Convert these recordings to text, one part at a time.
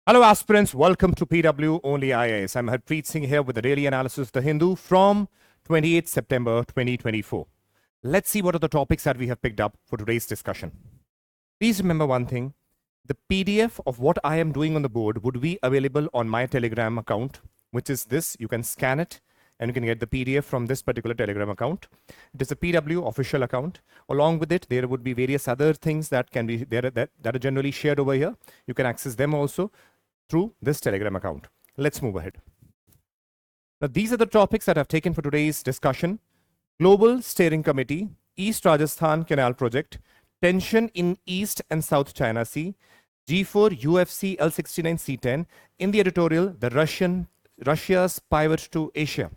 Hello, aspirants. Welcome to PW OnlyIAS. I'm Harpreet Singh here with the daily analysis of the Hindu from 28th September 2024. Let's see what are the topics that we have picked up for today's discussion. Please remember one thing. The PDF of what I am doing on the board would be available on my Telegram account, which is this. You can scan it and you can get the PDF from this particular Telegram account. It is a PW official account. Along with it, there would be various other things that can be there that are generally shared over here. You can access them also through this Telegram account. Let's move ahead. Now, these are the topics that I've taken for today's discussion. Global Steering Committee, East Rajasthan Canal Project, tension in East and South China Sea, G4 UFC L69 C10. In the editorial, Russia's pivot to Asia.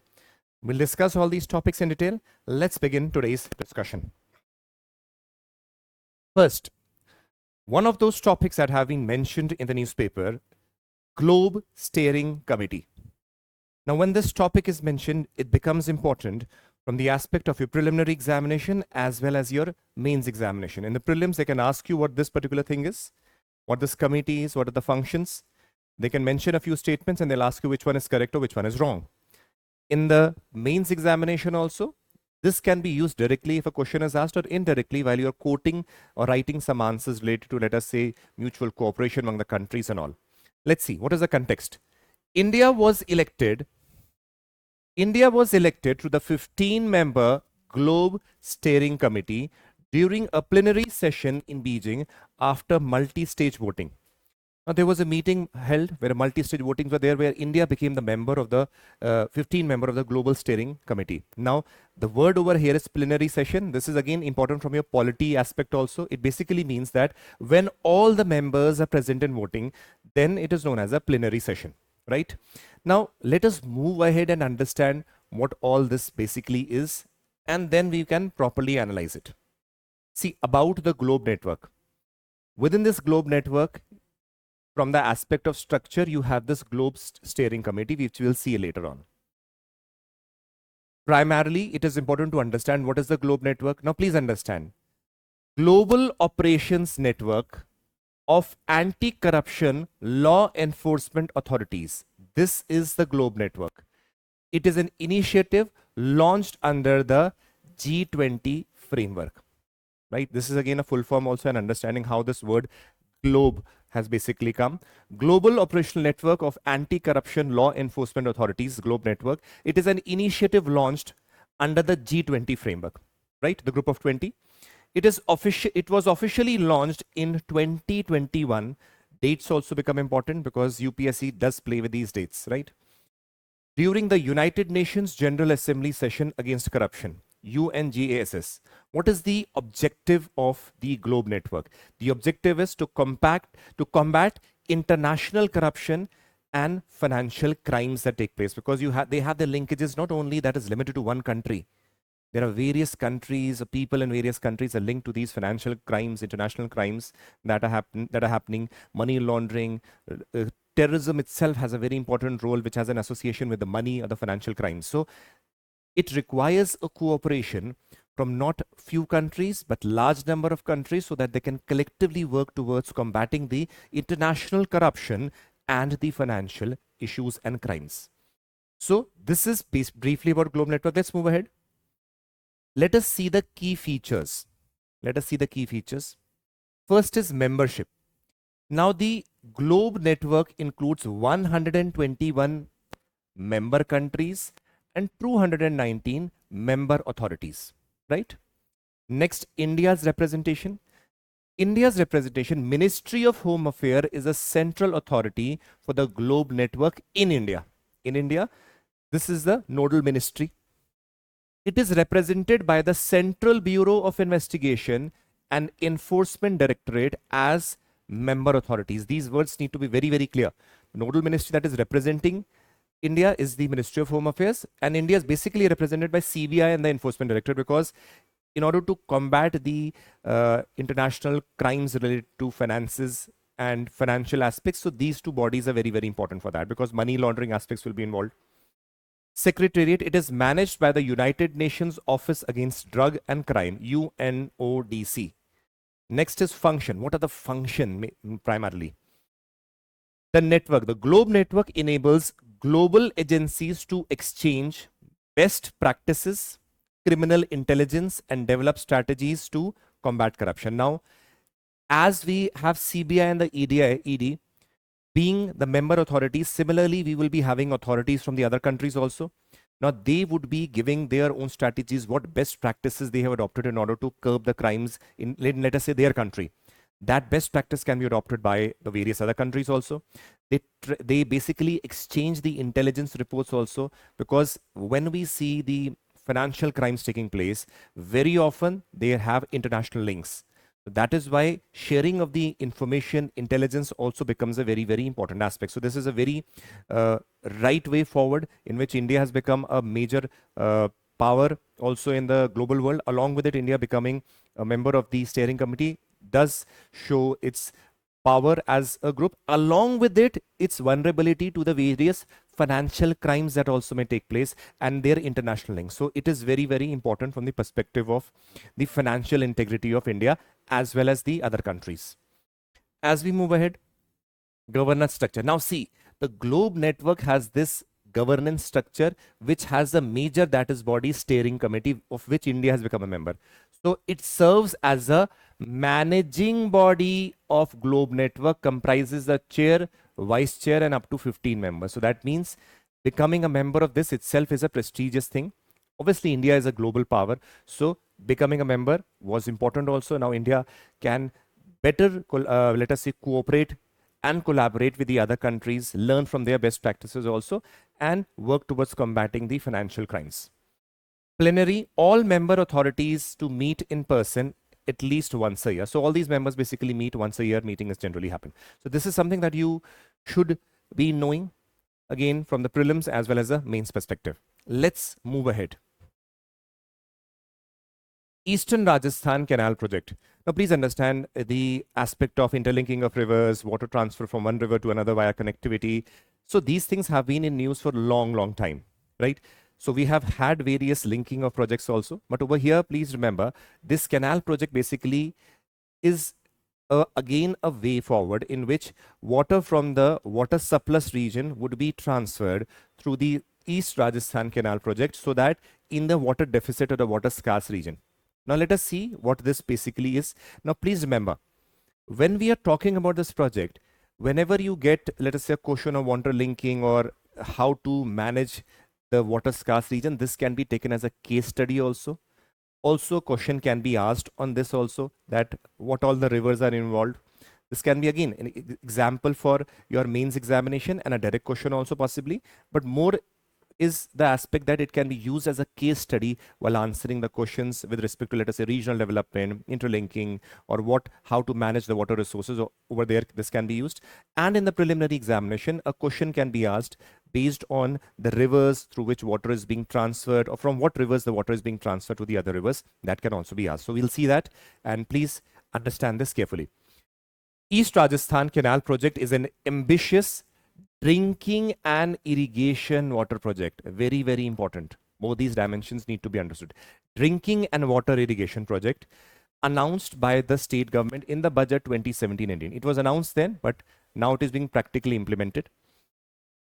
We'll discuss all these topics in detail. Let's begin today's discussion. First, one of those topics that have been mentioned in the newspaper, Globe Steering Committee. Now, when this topic is mentioned, it becomes important from the aspect of your preliminary examination as well as your mains examination. In the prelims, they can ask you what this particular thing is, what this committee is, what are the functions. They can mention a few statements and they'll ask you which one is correct or which one is wrong. In the mains examination also, this can be used directly if a question is asked or indirectly while you're quoting or writing some answers related to, let us say, mutual cooperation among the countries and all. Let's see, what is the context? India was elected to the 15-member Globe Steering Committee during a plenary session in Beijing after multi-stage voting. Now, there was a meeting held where multi-stage votings were there, where India became the member of the 15-member of the Global Steering Committee. Now, the word over here is plenary session. This is again important from your polity aspect also. It basically means that when all the members are present in voting, then it is known as a plenary session, right? Now, let us move ahead and understand what all this basically is, and then we can properly analyze it. See, about the Globe Network. Within this Globe Network, from the aspect of structure, you have this Globe Steering Committee, which we'll see later on. Primarily, it is important to understand what is the Globe Network. Now, please understand. Global Operations Network of Anti-Corruption Law Enforcement Authorities. This is the Globe Network. It is an initiative launched under the G20 framework. Right? This is again a full form also, and understanding how this word globe has basically come. Global Operational Network of Anti-Corruption Law Enforcement Authorities, Globe Network. It is an initiative launched under the G20 framework, right? The group of 20. It was officially launched in 2021. Dates also become important because UPSC does play with these dates, right? During the United Nations General Assembly session against corruption, UNGASS. What is the objective of the Globe Network? The objective is to combat international corruption and financial crimes that take place, because they have the linkages not only that is limited to one country. There are various countries, people in various countries are linked to these financial crimes, international crimes that are happening, money laundering. Terrorism itself has a very important role, which has an association with the money or the financial crimes. So it requires a cooperation from not few countries, but large number of countries, so that they can collectively work towards combating the international corruption and the financial issues and crimes. So this is briefly about Globe Network. Let's move ahead. Let us see the key features. First is membership. Now, the Globe Network includes 121 member countries and 219 member authorities, right? Next, India's representation. Ministry of Home Affairs is a central authority for the Globe Network in India. This is the nodal ministry. It is represented by the Central Bureau of Investigation and Enforcement Directorate as member authorities. These words need to be very, very clear. The nodal ministry that is representing India is the Ministry of Home Affairs, and India is basically represented by CBI and the Enforcement Directorate, because in order to combat the international crimes related to finances and financial aspects, so these two bodies are very, very important for that, because money laundering aspects will be involved. Secretariat, it is managed by the United Nations Office Against Drug and Crime, UNODC. Next is function. What are the function primarily? The network, the Globe network enables global agencies to exchange best practices, criminal intelligence, and develop strategies to combat corruption. Now, as we have CBI and the ED being the member authorities, similarly, we will be having authorities from the other countries also. Now, they would be giving their own strategies, what best practices they have adopted in order to curb the crimes in, let us say, their country. That best practice can be adopted by the various other countries also. They basically exchange the intelligence reports also, because when we see the financial crimes taking place, very often they have international links. That is why sharing of the information intelligence also becomes a very, very important aspect. So this is a very right way forward in which India has become a major power also in the global world. Along with it, India becoming a member of the steering committee does show its power as a group. Along with it, its vulnerability to the various financial crimes that also may take place and their international links. So it is very, very important from the perspective of the financial integrity of India as well as the other countries. As we move ahead, governance structure. Now see, the Globe network has this governance structure which has a major, that is, body steering committee of which India has become a member. So it serves as a managing body of Globe network, comprises the chair, vice chair, and up to 15 members. So that means becoming a member of this itself is a prestigious thing. Obviously, India is a global power, so becoming a member was important also. Now India can better, let us say, cooperate and collaborate with the other countries, learn from their best practices also, and work towards combating the financial crimes. Plenary, all member authorities to meet in person at least once a year. So all these members basically meet once a year. Meeting has generally happened. So this is something that you should be knowing, again, from the prelims as well as the mains perspective. Let's move ahead. Eastern Rajasthan Canal project. Now, please understand the aspect of interlinking of rivers, water transfer from one river to another via connectivity. So these things have been in news for a long, long time, right? So we have had various linking of projects also. But over here, please remember, this canal project basically is again a way forward in which water from the water surplus region would be transferred through the East Rajasthan Canal project, so that in the water deficit or the water scarce region. Now let us see what this basically is. Now please remember, when we are talking about this project, whenever you get, let us say, a question of water linking or how to manage the water scarce region, this can be taken as a case study also. Also, question can be asked on this also, that what all the rivers are involved. This can be again an example for your mains examination and a direct question also possibly, but more is the aspect that it can be used as a case study while answering the questions with respect to, let us say, regional development, interlinking, or how to manage the water resources over there. This can be used. And in the preliminary examination, a question can be asked based on the rivers through which water is being transferred, or from what rivers the water is being transferred to the other rivers. That can also be asked. So we'll see that, and please understand this carefully. East Rajasthan Canal project is an ambitious drinking and irrigation water project. Very, very important. Both these dimensions need to be understood. Drinking and water irrigation project announced by the state government in the budget 2017-18. It was announced then, but now it is being practically implemented.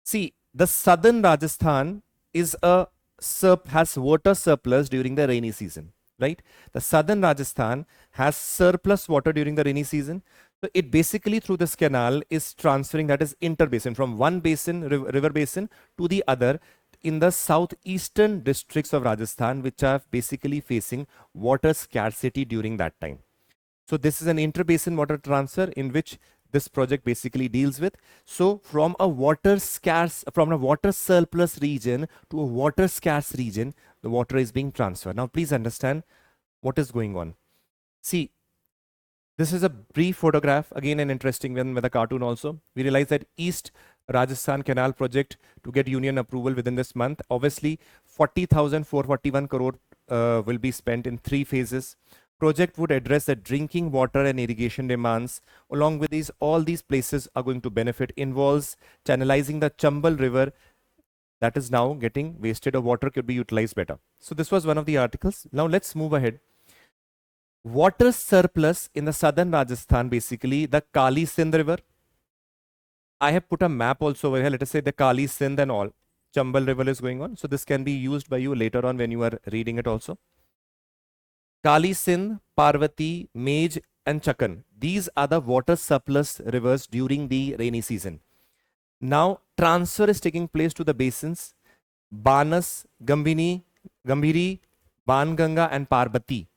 See, the southern Rajasthan has water surplus during the rainy season, right? The southern Rajasthan has surplus water during the rainy season. So it basically, through this canal, is transferring, that is interbasin, from one basin, river basin, to the other in the southeastern districts of Rajasthan, which are basically facing water scarcity during that time. So this is an interbasin water transfer in which this project basically deals with. So from a water surplus region to a water scarce region, the water is being transferred. Now please understand what is going on. See, this is a brief photograph, again an interesting one with a cartoon also. We realize that East Rajasthan Canal project to get union approval within this month. Obviously, 40,441 crore will be spent in 3 phases. Project would address the drinking water and irrigation demands. Along with these, all these places are going to benefit. Involves channelizing the Chambal River that is now getting wasted, or water could be utilized better. So this was one of the articles. Now let's move ahead. Water surplus in the southern Rajasthan, basically the Kali Sindh River, I have put a map also over here. Let us say the Kali, Sindh and all. Chambal River is going on. So this can be used by you later on when you are reading it also. Kali, Sindh, Parvati, Mej and Chakan. These are the water surplus rivers during the rainy season. Now transfer is taking place to the basins Banas, Gambhiri, Banganga and Parvati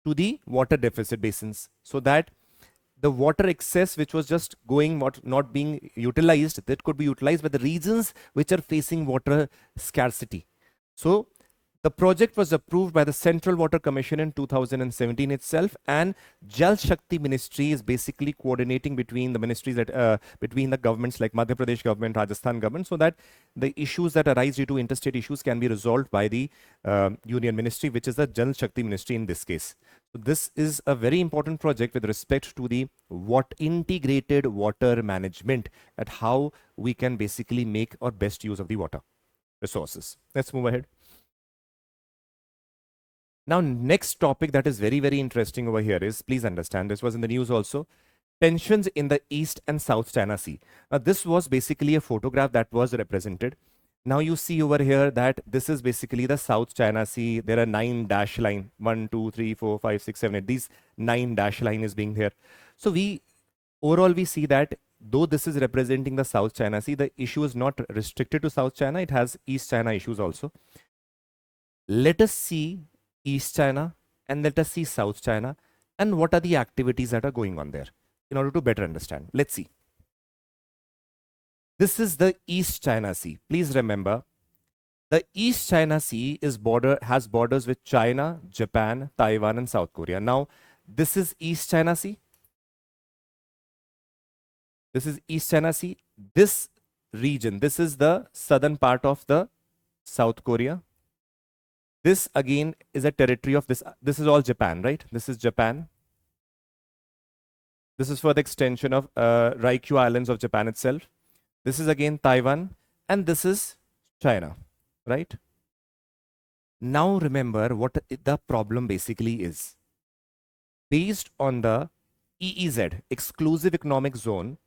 to the water deficit basins, so that the water excess which was just going not being utilized, that could be utilized by the regions which are facing water scarcity. So the project was approved by the Central Water Commission in 2017 itself, and Jal Shakti Ministry is basically coordinating between the ministries that between the governments like Madhya Pradesh government, Rajasthan government, so that the issues that arise due to interstate issues can be resolved by the Union Ministry, which is the Jal Shakti Ministry in this case. So this is a very important project with respect to the integrated water management, at how we can basically make our best use of the water resources. Let's move ahead. Now, next topic that is very, very interesting over here is, please understand, this was in the news also, tensions in the East and South China Sea. Now, this was basically a photograph that was represented. Now, you see over here that this is basically the South China Sea. There are 9 dash line, 1, 2, 3, 4, 5, 6, 7, 8. These 9 dash line is being here. So, overall we see that though this is representing the South China Sea, the issue is not restricted to South China. It has East China issues also. Let us see East China and let us see South China and what are the activities that are going on there in order to better understand. Let's see. This is the East China Sea. Please remember, the East China Sea has borders with China, Japan, Taiwan and South Korea. Now, this is East China Sea. This is East China Sea. This region, this is the southern part of the South Korea. This again is a territory of this. This is all Japan, right? This is Japan. This is for the extension of Ryukyu Islands of Japan itself. This is again Taiwan, and this is China, right? Now remember what the problem basically is. Based on the EEZ, Exclusive Economic Zone,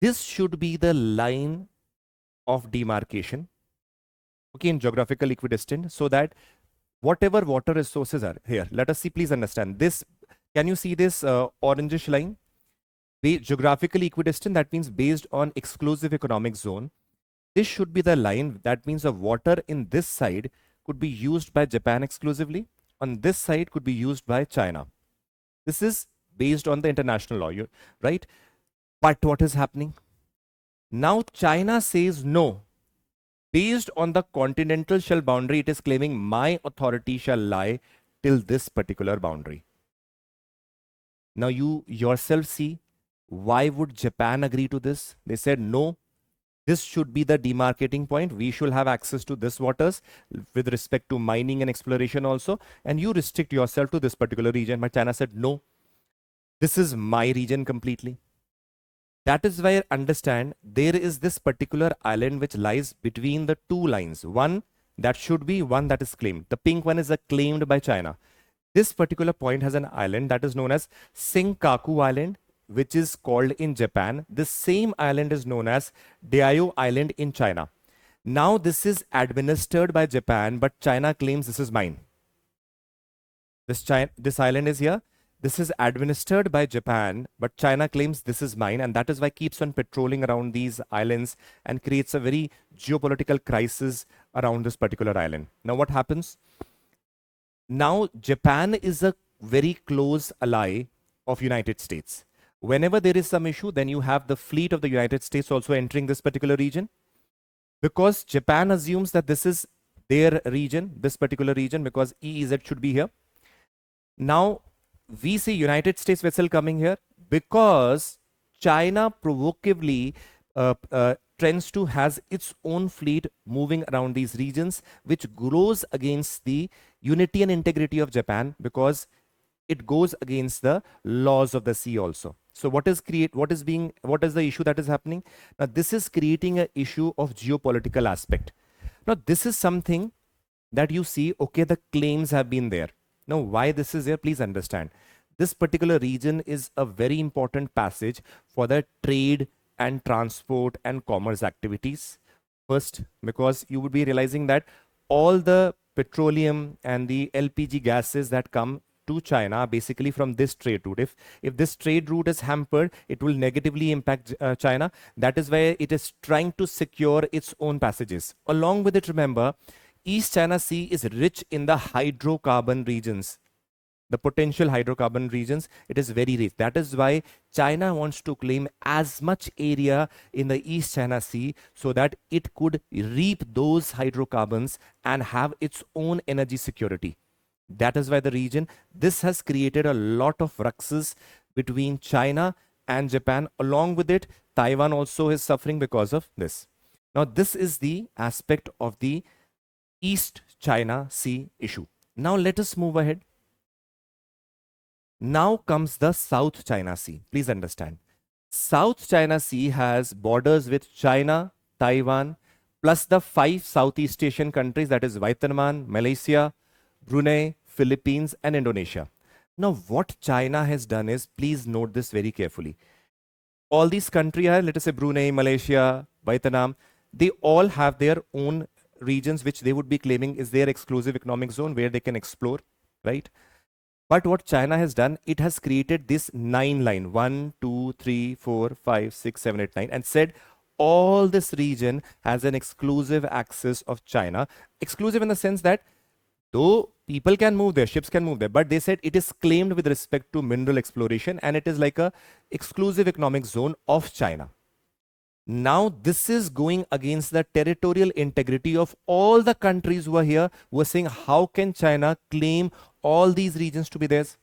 this should be the line of demarcation, okay, in geographical equidistant, so that whatever water resources are here, let us see, please understand this. Can you see this orangish line? Geographically equidistant, that means based on exclusive economic zone. This should be the line. That means the water in this side could be used by Japan exclusively. On this side could be used by China. This is based on the international law, right? But what is happening? Now China says no. Based on the continental shelf boundary, it is claiming my authority shall lie till this particular boundary. Now you yourself see, why would Japan agree to this? They said no, this should be the demarcating point. We should have access to this waters with respect to mining and exploration also. And you restrict yourself to this particular region. But China said no, this is my region completely. That is why, understand, there is this particular island which lies between the two lines. One that should be, one that is claimed. The pink one is claimed by China. This particular point has an island that is known as Senkaku Island, which is called in Japan. This same island is known as Diaoyu Island in China. Now this is administered by Japan, but China claims this is mine. This island is here. This is administered by Japan, but China claims this is mine, and that is why keeps on patrolling around these islands and creates a very geopolitical crisis around this particular island. Now what happens? Now Japan is a very close ally of United States. Whenever there is some issue, then you have the fleet of the United States also entering this particular region, because Japan assumes that this is their region, this particular region, because EEZ should be here. Now we see United States vessel coming here because China provocatively tends to has its own fleet moving around these regions, which goes against the unity and integrity of Japan, because it goes against the laws of the sea also. So what is the issue that is happening? Now this is creating an issue of geopolitical aspect. Now this is something that you see, okay, the claims have been there. Now, why this is there, please understand. This particular region is a very important passage for the trade and transport and commerce activities. First, because you would be realizing that all the petroleum and the LPG gases that come to China are basically from this trade route. If this trade route is hampered, it will negatively impact China. That is why it is trying to secure its own passages. Along with it, remember, East China Sea is rich in the hydrocarbon regions, the potential hydrocarbon regions. It is very rich. That is why China wants to claim as much area in the East China Sea so that it could reap those hydrocarbons and have its own energy security. That is why the region, this has created a lot of ruxes between China and Japan. Along with it, Taiwan also is suffering because of this. Now, this is the aspect of the East China Sea issue. Now, let us move ahead. Now comes the South China Sea. Please understand. South China Sea has borders with China, Taiwan, plus the 5 Southeast Asian countries, that is Vietnam, Malaysia, Brunei, Philippines, and Indonesia. Now, what China has done is, please note this very carefully. All these countries are, let us say Brunei, Malaysia, Vietnam, they all have their own regions which they would be claiming is their exclusive economic zone where they can explore, right? But what China has done, it has created this 9 line, 1, 2, 3, 4, 5, 6, 7, 8, 9, and said all this region has an exclusive access of China. Exclusive in the sense that though people can move there, ships can move there, but they said it is claimed with respect to mineral exploration and it is like a exclusive economic zone of China. Now, this is going against the territorial integrity of all the countries who are here, who are saying, how can China claim all these regions to be theirs?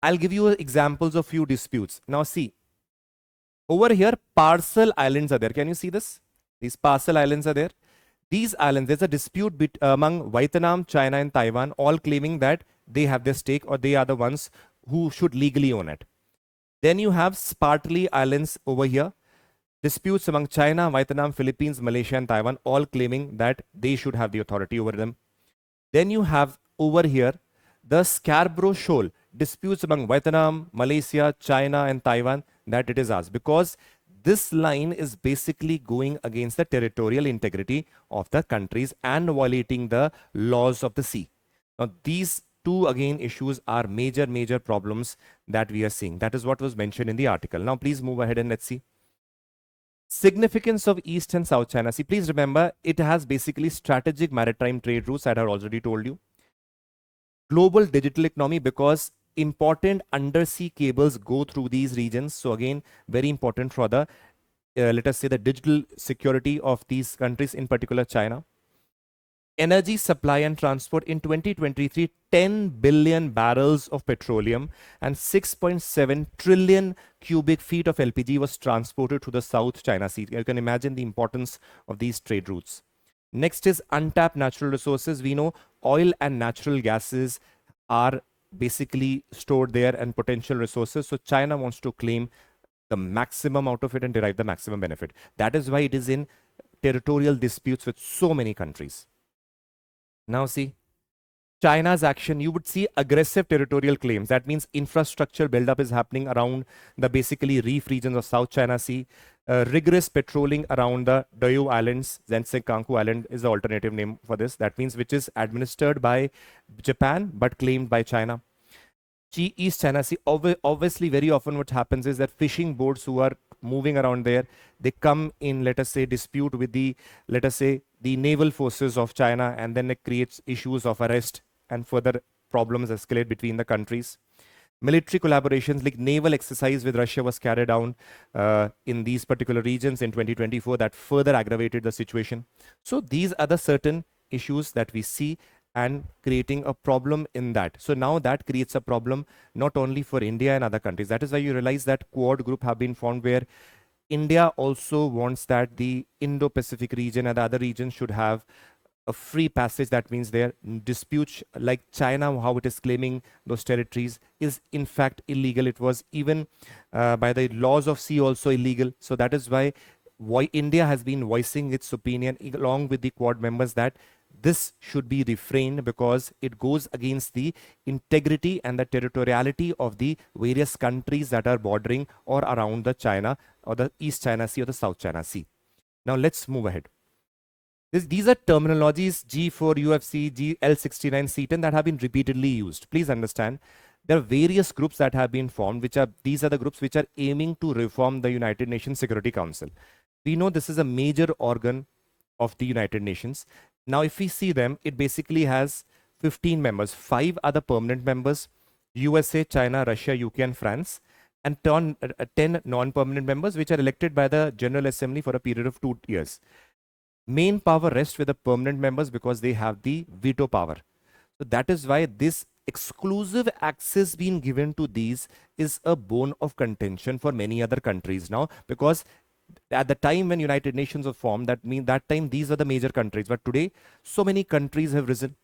I'll give you examples of few disputes. Now, see, over here, parcel islands are there. Can you see this? These parcel islands are there. These islands, there's a dispute among Vietnam, China, and Taiwan, all claiming that they have their stake or they are the ones who should legally own it. Then you have Spratly Islands over here. Disputes among China, Vietnam, Philippines, Malaysia, and Taiwan, all claiming that they should have the authority over them. Then you have over here the Scarborough Shoal, disputes among Vietnam, Malaysia, China, and Taiwan, that it is ours. Because this line is basically going against the territorial integrity of the countries and violating the laws of the sea. Now, these two again issues are major problems that we are seeing. That is what was mentioned in the article. Now, please move ahead and let's see. Significance of East and South China Sea. Please remember, it has basically strategic maritime trade routes that I already told you. Global digital economy, because important undersea cables go through these regions. So again, very important for the, let us say, the digital security of these countries, in particular China. Energy supply and transport in 2023, 10 billion barrels of petroleum and 6.7 trillion cubic feet of LPG was transported to the South China Sea. You can imagine the importance of these trade routes. Next is untapped natural resources. We know oil and natural gases are basically stored there and potential resources. So China wants to claim the maximum out of it and derive the maximum benefit. That is why it is in territorial disputes with so many countries. Now see, China's action, you would see aggressive territorial claims. That means infrastructure buildup is happening around the basically reef regions of South China Sea. Rigorous patrolling around the Diaoyu Islands, Zhenjiang Island is the alternative name for this. That means which is administered by Japan but claimed by China. East China Sea, obviously very often what happens is that fishing boats who are moving around there, they come in, let us say, dispute with the, let us say, the naval forces of China, and then it creates issues of arrest and further problems escalate between the countries. Military collaborations like naval exercise with Russia was carried out in these particular regions in 2024 that further aggravated the situation. So these are the certain issues that we see and creating a problem in that. So now that creates a problem not only for India and other countries. That is why you realize that Quad group have been formed where India also wants that the Indo-Pacific region and the other regions should have a free passage. That means their disputes like China, how it is claiming those territories is in fact illegal. It was even by the laws of sea also illegal. So that is why India has been voicing its opinion along with the Quad members that this should be refrained because it goes against the integrity and the territoriality of the various countries that are bordering or around the China or the East China Sea or the South China Sea. Now let's move ahead. These are terminologies G4, UFC, L69, C10 that have been repeatedly used. Please understand there are various groups that have been formed, these are the groups which are aiming to reform the United Nations Security Council. We know this is a major organ of the United Nations. Now, if we see them, it basically has 15 members. 5 are the permanent members: USA, China, Russia, UK, and France, and 10 non-permanent members, which are elected by the General Assembly for a period of 2 years. Main power rests with the permanent members because they have the veto power. So that is why this exclusive access being given to these is a bone of contention for many other countries now, because at the time when United Nations was formed, that time these were the major countries. But today, so many countries have risen.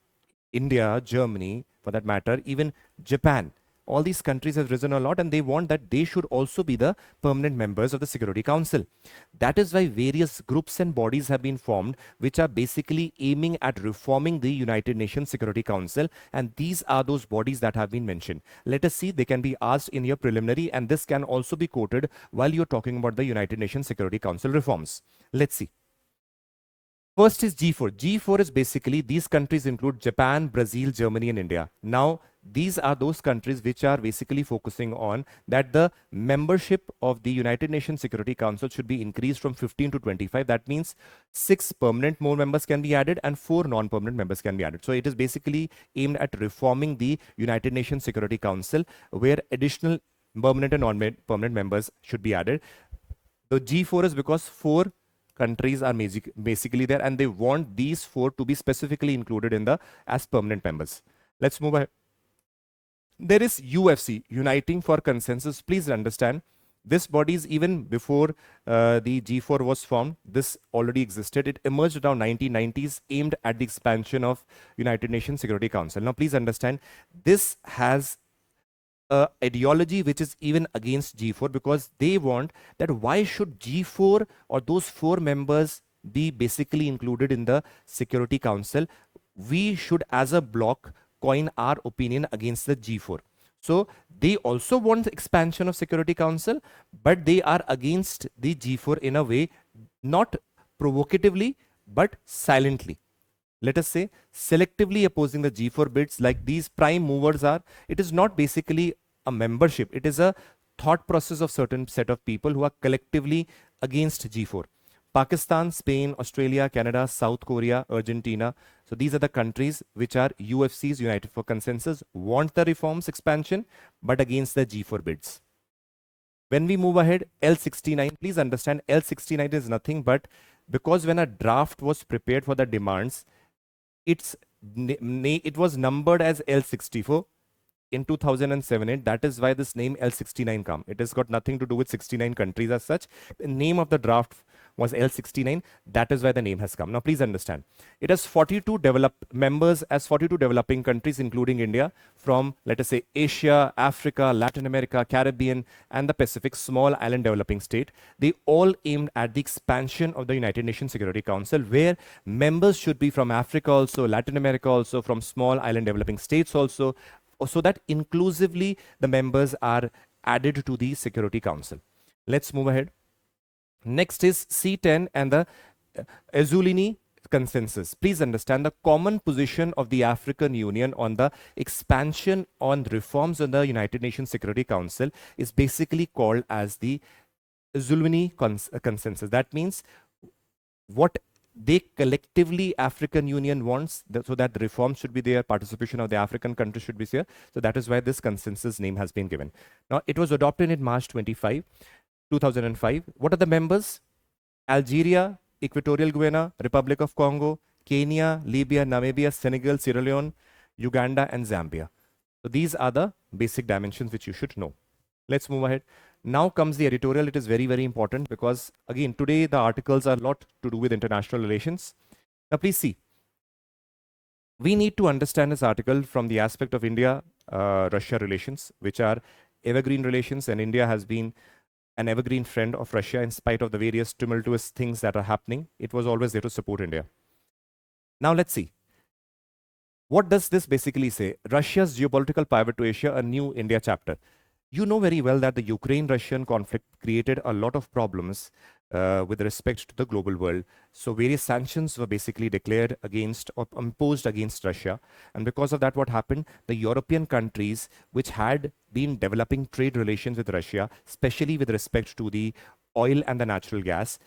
India, Germany, for that matter, even Japan. All these countries have risen a lot, and they want that they should also be the permanent members of the Security Council. That is why various groups and bodies have been formed, which are basically aiming at reforming the United Nations Security Council. And these are those bodies that have been mentioned. Let us see, they can be asked in your preliminary, and this can also be quoted while you're talking about the United Nations Security Council reforms. Let's see. First is G4. G4 is basically, these countries include Japan, Brazil, Germany, and India. Now, these are those countries which are basically focusing on that the membership of the United Nations Security Council should be increased from 15 to 25. That means 6 permanent more members can be added and 4 non-permanent members can be added. So it is basically aimed at reforming the United Nations Security Council, where additional permanent and non-permanent members should be added. The G4 is because 4 countries are basically there, and they want these 4 to be specifically included in as permanent members. Let's move ahead. There is UFC, Uniting for Consensus. Please understand, this body is even before the G4 was formed. This already existed. It emerged around 1990s, aimed at the expansion of United Nations Security Council. Now, please understand, this has ideology which is even against G4, because they want that why should G4 or those 4 members be basically included in the Security Council? We should as a bloc coin our opinion against the G4. So they also want expansion of Security Council, but they are against the G4 in a way, not provocatively, but silently. Let us say selectively opposing the G4 bids, like these prime movers are. It is not basically a membership. It is a thought process of certain set of people who are collectively against G4. Pakistan, Spain, Australia, Canada, South Korea, Argentina. So these are the countries which are UFCs, United for Consensus, want the reforms expansion, but against the G4 bids. When we move ahead, L69, please understand, L69 is nothing but because when a draft was prepared for the demands, it was numbered as L64 in 2007. That is why this name L69 come. It has got nothing to do with 69 countries as such. The name of the draft was L69. That is why the name has come. Now, please understand, it has 42 members as 42 developing countries, including India, from, let us say, Asia, Africa, Latin America, Caribbean, and the Pacific, small island developing state. They all aimed at the expansion of the United Nations Security Council, where members should be from Africa also, Latin America also, from small island developing states also, so that inclusively the members are added to the Security Council. Let's move ahead. Next is C10 and the Azulini Consensus. Please understand, the common position of the African Union on the expansion on reforms on the United Nations Security Council is basically called as the Azulini Consensus. That means what they collectively, African Union wants, so that the reform should be there, participation of the African countries should be there. So that is why this consensus name has been given. Now, it was adopted in March 25, 2005. What are the members? Algeria, Equatorial Guinea, Republic of Congo, Kenya, Libya, Namibia, Senegal, Sierra Leone, Uganda, and Zambia. So these are the basic dimensions which you should know. Let's move ahead. Now comes the editorial. It is very, very important because, again, today the articles are a lot to do with international relations. Now, please see. We need to understand this article from the aspect of India-Russia relations, which are evergreen relations, and India has been an evergreen friend of Russia in spite of the various tumultuous things that are happening. It was always there to support India. Now, let's see. What does this basically say? Russia's geopolitical pivot to Asia, a new India chapter. You know very well that the Ukraine-Russian conflict created a lot of problems with respect to the global world. So various sanctions were basically declared against or imposed against Russia. And because of that, what happened? The European countries, which had been developing trade relations with Russia, especially with respect to the oil and the natural gas,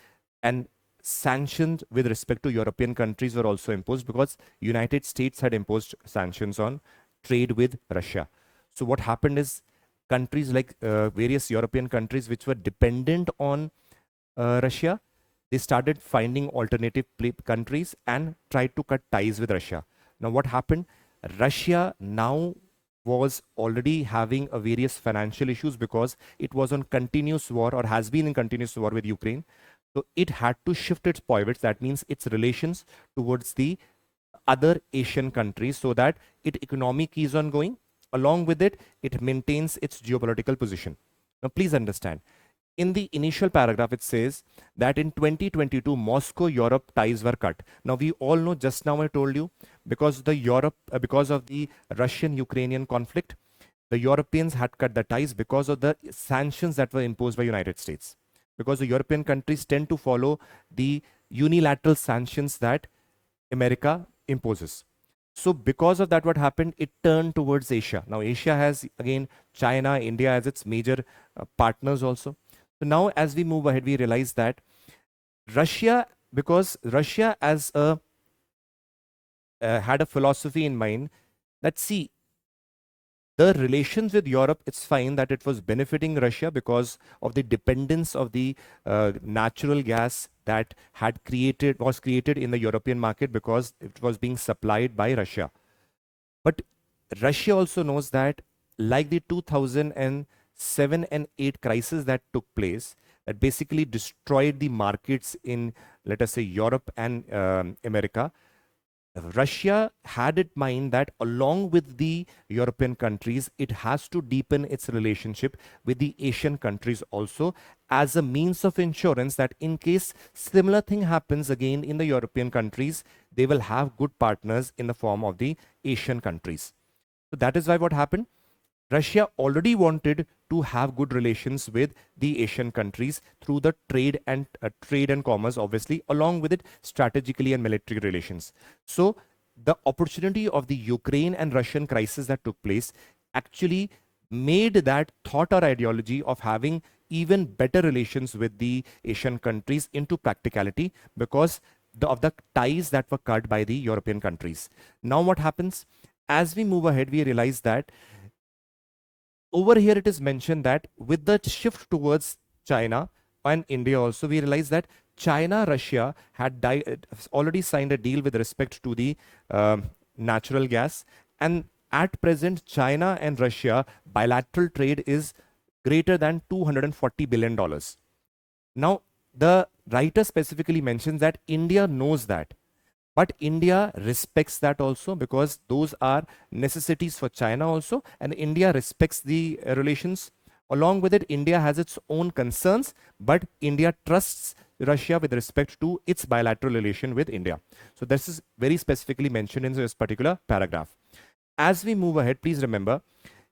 and sanctions with respect to European countries were also imposed because United States had imposed sanctions on trade with Russia. So what happened is countries like various European countries which were dependent on Russia, they started finding alternative countries and tried to cut ties with Russia. Now, what happened? Russia now was already having a various financial issues because it was on continuous war or has been in continuous war with Ukraine. So it had to shift its pivots. That means its relations towards the other Asian countries so that its economy keeps on going. Along with it, it maintains its geopolitical position. Now, please understand. In the initial paragraph, it says that in 2022, Moscow-Europe ties were cut. Now, we all know, just now I told you, because because of the Russian-Ukrainian conflict, the Europeans had cut the ties because of the sanctions that were imposed by United States. Because the European countries tend to follow the unilateral sanctions that America imposes. So because of that, what happened? It turned towards Asia. Now, Asia has, again, China, India as its major partners also. So now as we move ahead, we realize that Russia, because Russia as a had a philosophy in mind that, see, the relations with Europe, it's fine that it was benefiting Russia because of the dependence of the natural gas that was created in the European market because it was being supplied by Russia. But Russia also knows that, like the 2007 and 8 crisis that took place, that basically destroyed the markets in, let us say, Europe and America, Russia had in mind that along with the European countries, it has to deepen its relationship with the Asian countries also as a means of insurance that in case similar thing happens again in the European countries, they will have good partners in the form of the Asian countries. So that is why what happened? Russia already wanted to have good relations with the Asian countries through the trade and commerce, obviously, along with it strategically and military relations. So the opportunity of the Ukraine and Russian crisis that took place actually made that thought or ideology of having even better relations with the Asian countries into practicality because of the ties that were cut by the European countries. Now what happens? As we move ahead, we realize that over here it is mentioned that with the shift towards China and India also, we realize that China, Russia had already signed a deal with respect to the natural gas. And at present, China and Russia bilateral trade is greater than $240 billion. Now, the writer specifically mentions that India knows that. But India respects that also because those are necessities for China also, and India respects the relations. Along with it, India has its own concerns, but India trusts Russia with respect to its bilateral relation with India. So this is very specifically mentioned in this particular paragraph. As we move ahead, please remember,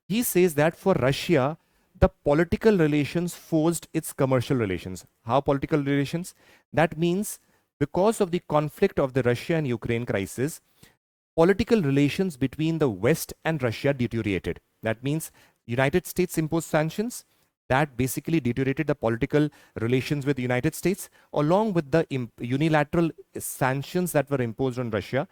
he says that for Russia, the political relations forced its commercial relations. How political relations? That means because of the conflict of the Russia and Ukraine crisis, political relations between the West and Russia deteriorated. That means United States imposed sanctions that basically deteriorated the political relations with the United States, along with the unilateral sanctions that were imposed on Russia.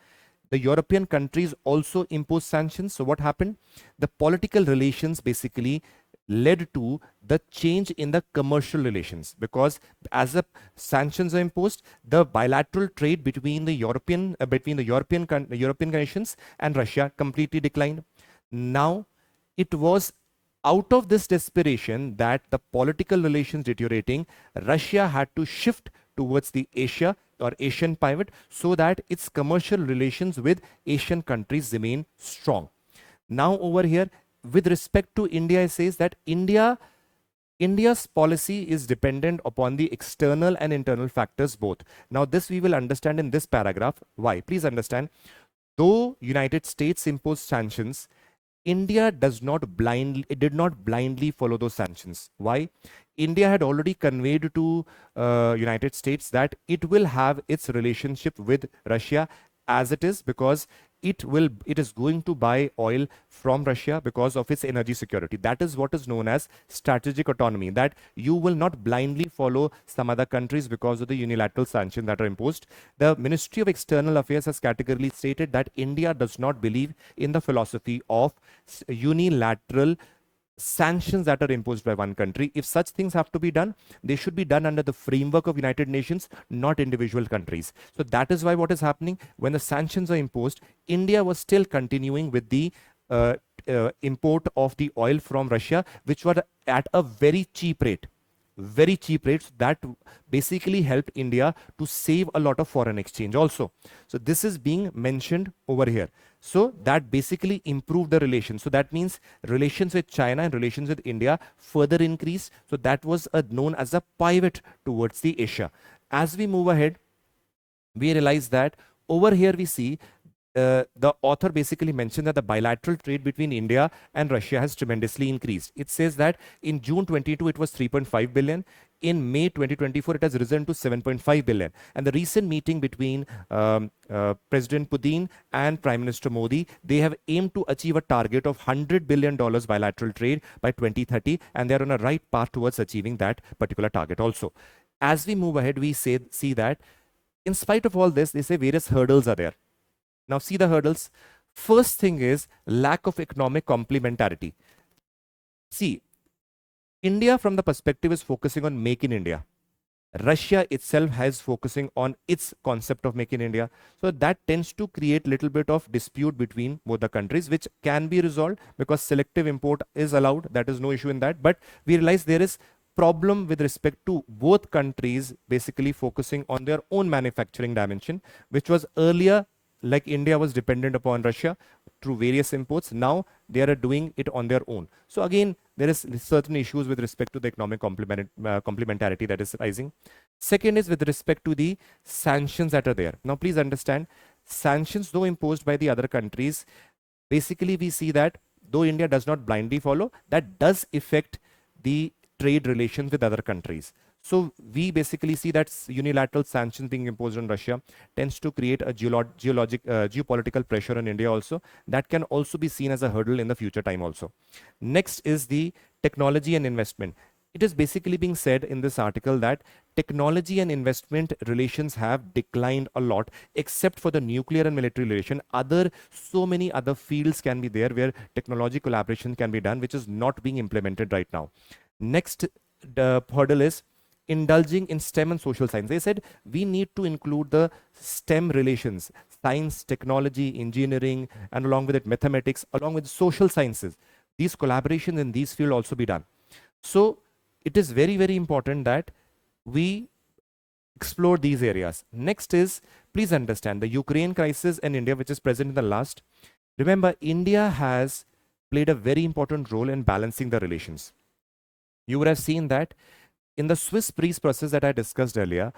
The European countries also imposed sanctions. So what happened? The political relations basically led to the change in the commercial relations because as the sanctions are imposed, the bilateral trade between the European nations and Russia completely declined. Now it was out of this desperation that the political relations deteriorating, Russia had to shift towards the Asia or Asian pivot so that its commercial relations with Asian countries remain strong. Now over here, with respect to India, it says that India's policy is dependent upon the external and internal factors both. Now this we will understand in this paragraph. Why? Please understand. Though United States imposed sanctions, India did not blindly follow those sanctions. Why? India had already conveyed to United States that it will have its relationship with Russia as it is, because it is going to buy oil from Russia because of its energy security. That is what is known as strategic autonomy, that you will not blindly follow some other countries because of the unilateral sanctions that are imposed. The Ministry of External Affairs has categorically stated that India does not believe in the philosophy of unilateral sanctions that are imposed by one country. If such things have to be done, they should be done under the framework of United Nations, not individual countries. So that is why what is happening, when the sanctions are imposed, India was still continuing with the import of the oil from Russia, which were at a very cheap rate. Very cheap rates that basically helped India to save a lot of foreign exchange also. So this is being mentioned over here. So that basically improved the relations. So that means relations with China and relations with India further increased. So that was known as a pivot towards the Asia. As we move ahead, we realize that over here we see the author basically mentioned that the bilateral trade between India and Russia has tremendously increased. It says that in June 22 it was 3.5 billion. In May 2024 it has risen to 7.5 billion. And the recent meeting between President Putin and Prime Minister Modi, they have aimed to achieve a target of $100 billion bilateral trade by 2030, and they are on a right path towards achieving that particular target also. As we move ahead, we see that in spite of all this, they say various hurdles are there. Now see the hurdles. First thing is lack of economic complementarity. See, India from the perspective is focusing on Make in India. Russia itself has focusing on its concept of Make in India. So that tends to create little bit of dispute between both the countries, which can be resolved because selective import is allowed. That is no issue in that. But we realize there is problem with respect to both countries basically focusing on their own manufacturing dimension, which was earlier like India was dependent upon Russia through various imports. Now they are doing it on their own. So again, there is certain issues with respect to the economic complementarity that is rising. Second is with respect to the sanctions that are there. Now please understand, sanctions though imposed by the other countries, basically we see that though India does not blindly follow, that does affect the trade relations with other countries. So we basically see that unilateral sanctions being imposed on Russia tends to create a geopolitical pressure on India also. That can also be seen as a hurdle in the future time also. Next is the technology and investment. It is basically being said in this article that technology and investment relations have declined a lot, except for the nuclear and military relation. So many other fields can be there where technology collaboration can be done, which is not being implemented right now. Next, the hurdle is indulging in STEM and social science. They said we need to include the STEM relations, science, technology, engineering, and along with it, mathematics, along with social sciences. These collaborations in these fields also be done. So it is very, very important that we explore these areas. Next is, please understand the Ukraine crisis and India, which is present in the last. Remember, India has played a very important role in balancing the relations. You would have seen that in the Swiss peace process that I discussed earlier,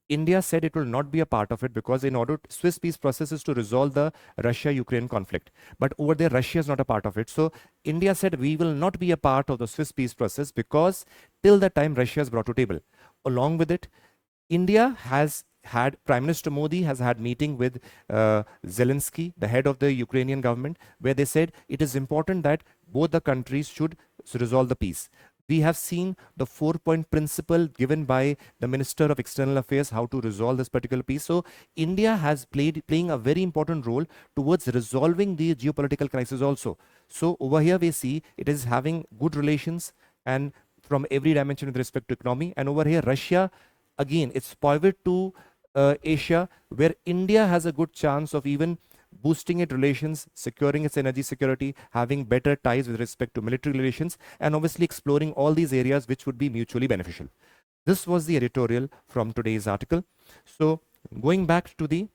India said it will not be a part of it because in order Swiss peace process is to resolve the Russia-Ukraine conflict. But over there, Russia is not a part of it. So India said we will not be a part of the Swiss peace process because till the time Russia is brought to table. Along with it, India has had, Prime Minister Modi has had meeting with Zelensky, the head of the Ukrainian government, where they said it is important that both the countries should resolve the peace. We have seen the 4-point principle given by the Minister of External Affairs how to resolve this particular piece. So India has playing a very important role towards resolving the geopolitical crisis also. So over here we see it is having good relations and from every dimension with respect to economy. And over here Russia, again, it's pivot to Asia, where India has a good chance of even boosting its relations, securing its energy security, having better ties with respect to military relations, and obviously exploring all these areas which would be mutually beneficial. This was the editorial from today's article. So going back to the,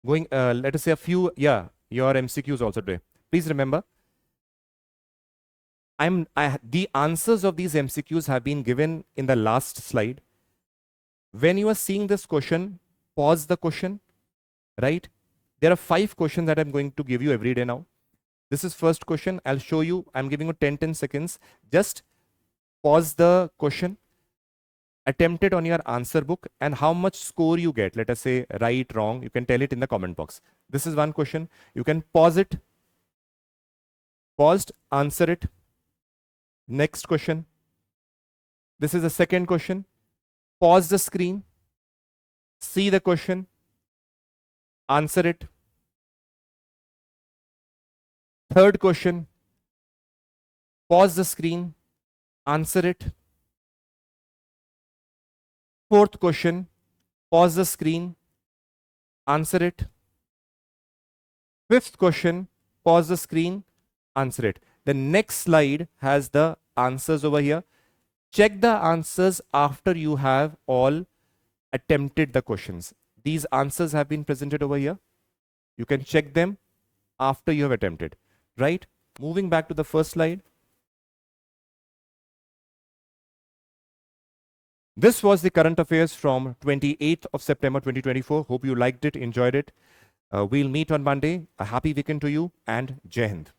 let us say a few, your MCQs also today. Please remember, the answers of these MCQs have been given in the last slide. When you are seeing this question, pause the question, right? There are 5 questions that I'm going to give you every day now. This is first question. I'll show you. I'm giving you 10 seconds. Just pause the question, attempt it on your answer book, and how much score you get. Let us say right, wrong. You can tell it in the comment box. This is one question. You can pause it, paused, answer it. Next question. This is the second question. Pause the screen, see the question, answer it. Third question. Pause the screen, answer it. Fourth question. Pause the screen, answer it. Fifth question. Pause the screen, answer it. The next slide has the answers over here. Check the answers after you have all attempted the questions. These answers have been presented over here. You can check them after you have attempted, right? Moving back to the first slide. This was the current affairs from 28th of September 2024. Hope you liked it, enjoyed it. We'll meet on Monday. A happy weekend to you and Jai Hind.